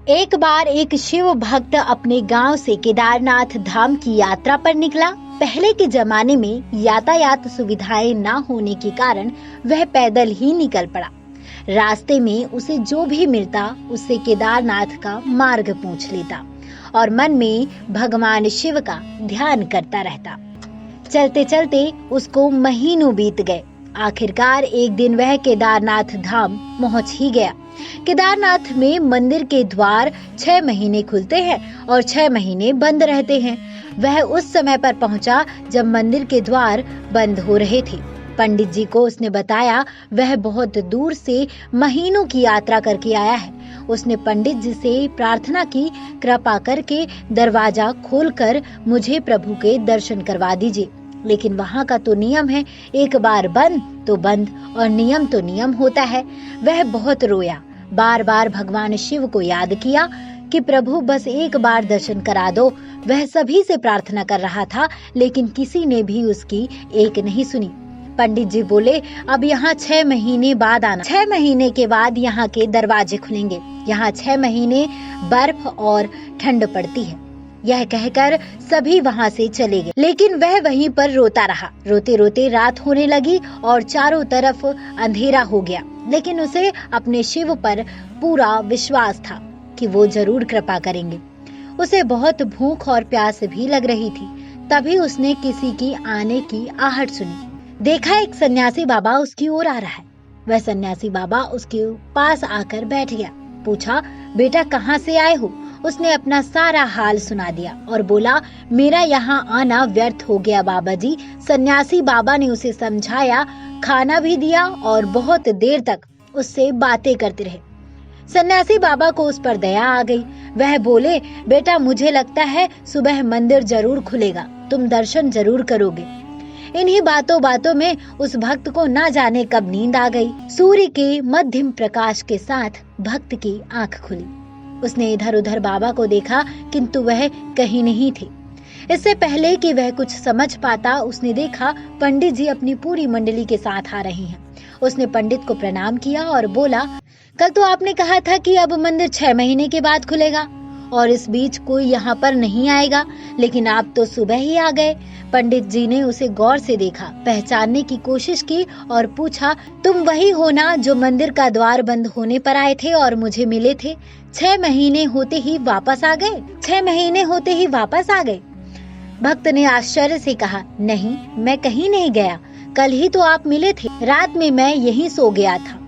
एक बार एक शिव भक्त अपने गांव से केदारनाथ धाम की यात्रा पर निकला। पहले के जमाने में यातायात सुविधाएं न होने के कारण वह पैदल ही निकल पड़ा। रास्ते में उसे जो भी मिलता उससे केदारनाथ का मार्ग पूछ लेता और मन में भगवान शिव का ध्यान करता रहता। चलते चलते उसको महीनों बीत गए। आखिरकार एक दिन वह केदारनाथ धाम पहुंच ही गया। केदारनाथ में मंदिर के द्वार 6 महीने खुलते हैं और 6 महीने बंद रहते हैं। वह उस समय पर पहुंचा जब मंदिर के द्वार बंद हो रहे थे। पंडित जी को उसने बताया वह बहुत दूर से महीनों की यात्रा करके आया है। उसने पंडित जी से प्रार्थना की, कृपा करके दरवाजा खोलकर मुझे प्रभु के दर्शन करवा दीजिए। लेकिन वहाँ का तो नियम है, एक बार बंद तो बंद और नियम तो नियम होता है। वह बहुत रोया, बार बार भगवान शिव को याद किया कि प्रभु बस एक बार दर्शन करा दो। वह सभी से प्रार्थना कर रहा था लेकिन किसी ने भी उसकी एक नहीं सुनी। पंडित जी बोले, अब यहाँ 6 महीने बाद आना। 6 महीने के बाद यहाँ के दरवाजे खुलेंगे। यहाँ 6 महीने बर्फ और ठंड पड़ती है। यह कहकर सभी वहाँ से चले गए, लेकिन वह वहीं पर रोता रहा। रोते रोते रात होने लगी और चारों तरफ अंधेरा हो गया। लेकिन उसे अपने शिव पर पूरा विश्वास था कि वो जरूर कृपा करेंगे। उसे बहुत भूख और प्यास भी लग रही थी। तभी उसने किसी की आने की आहट सुनी। देखा एक सन्यासी बाबा उसकी ओर आ रहा है। वह सन्यासी बाबा उसके पास आकर बैठ गया। पूछा, बेटा कहाँ से आए हो? उसने अपना सारा हाल सुना दिया और बोला, मेरा यहाँ आना व्यर्थ हो गया बाबा जी। सन्यासी बाबा ने उसे समझाया, खाना भी दिया और बहुत देर तक उससे बातें करते रहे। सन्यासी बाबा को उस पर दया आ गई। वह बोले, बेटा मुझे लगता है सुबह मंदिर जरूर खुलेगा, तुम दर्शन जरूर करोगे। इन्हीं बातों बातों में उस भक्त को ना जाने कब नींद आ गई। सूर्य के मध्यम प्रकाश के साथ भक्त की आंख खुली। उसने इधर उधर बाबा को देखा किंतु वह कहीं नहीं थे। इससे पहले कि वह कुछ समझ पाता उसने देखा पंडित जी अपनी पूरी मंडली के साथ आ रहे हैं। उसने पंडित को प्रणाम किया और बोला, कल तो आपने कहा था कि अब मंदिर 6 महीने के बाद खुलेगा और इस बीच कोई यहाँ पर नहीं आएगा, लेकिन आप तो सुबह ही आ गए। पंडित जी ने उसे गौर से देखा, पहचानने की कोशिश की और पूछा, तुम वही हो ना जो मंदिर का द्वार बंद होने पर आए थे और मुझे मिले थे? 6 महीने होते ही वापस आ गए? 6 महीने होते ही वापस आ गए? भक्त ने आश्चर्य से कहा, नहीं, मैं कहीं नहीं गया। कल ही तो आप मिले थे। रात में मैं यहीं सो गया था,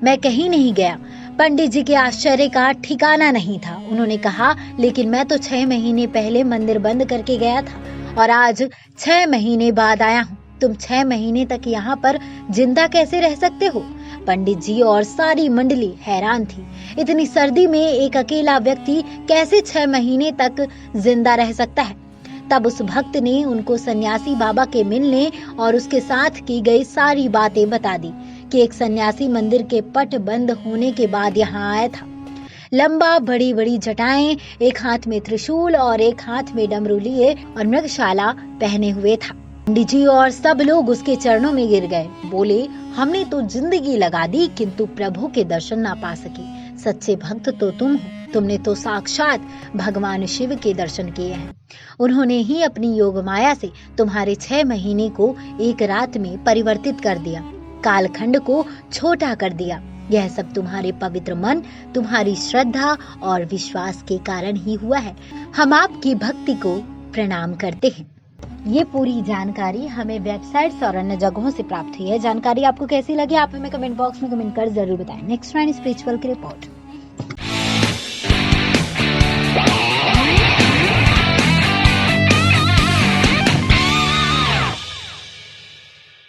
मैं कहीं नहीं गया। पंडित जी के आश्चर्य का ठिकाना नहीं था। उन्होंने कहा, लेकिन मैं तो 6 महीने पहले मंदिर बंद करके गया था और आज 6 महीने बाद आया हूँ। तुम 6 महीने तक यहाँ पर जिंदा कैसे रह सकते हो? पंडित जी और सारी मंडली हैरान थी। इतनी सर्दी में एक अकेला व्यक्ति कैसे 6 महीने तक जिंदा रह सकता है? तब उस भक्त ने उनको सन्यासी बाबा के मिलने और उसके साथ की गई सारी बातें बता दी कि एक सन्यासी मंदिर के पट बंद होने के बाद यहाँ आया था। लंबा बड़ी बड़ी जटाएं, एक हाथ में त्रिशूल और एक हाथ में डमरू लिए और मृगशाला पहने हुए था। पंडित जी और सब लोग उसके चरणों में गिर गए। बोले, हमने तो जिंदगी लगा दी किंतु प्रभु के दर्शन ना पा सके। सच्चे भक्त तो तुम हो। तुमने तो साक्षात भगवान शिव के दर्शन किए हैं। उन्होंने ही अपनी योग माया से तुम्हारे 6 महीने को एक रात में परिवर्तित कर दिया, कालखंड को छोटा कर दिया। यह सब तुम्हारे पवित्र मन, तुम्हारी श्रद्धा और विश्वास के कारण ही हुआ है। हम आपकी भक्ति को प्रणाम करते हैं। ये पूरी जानकारी हमें वेबसाइट्स और अन्य जगहों से प्राप्त हुई है। जानकारी आपको कैसी लगी आप हमें कमेंट बॉक्स में कमेंट कर जरूर बताएं। नेक्स्ट स्पिरिचुअल की रिपोर्ट।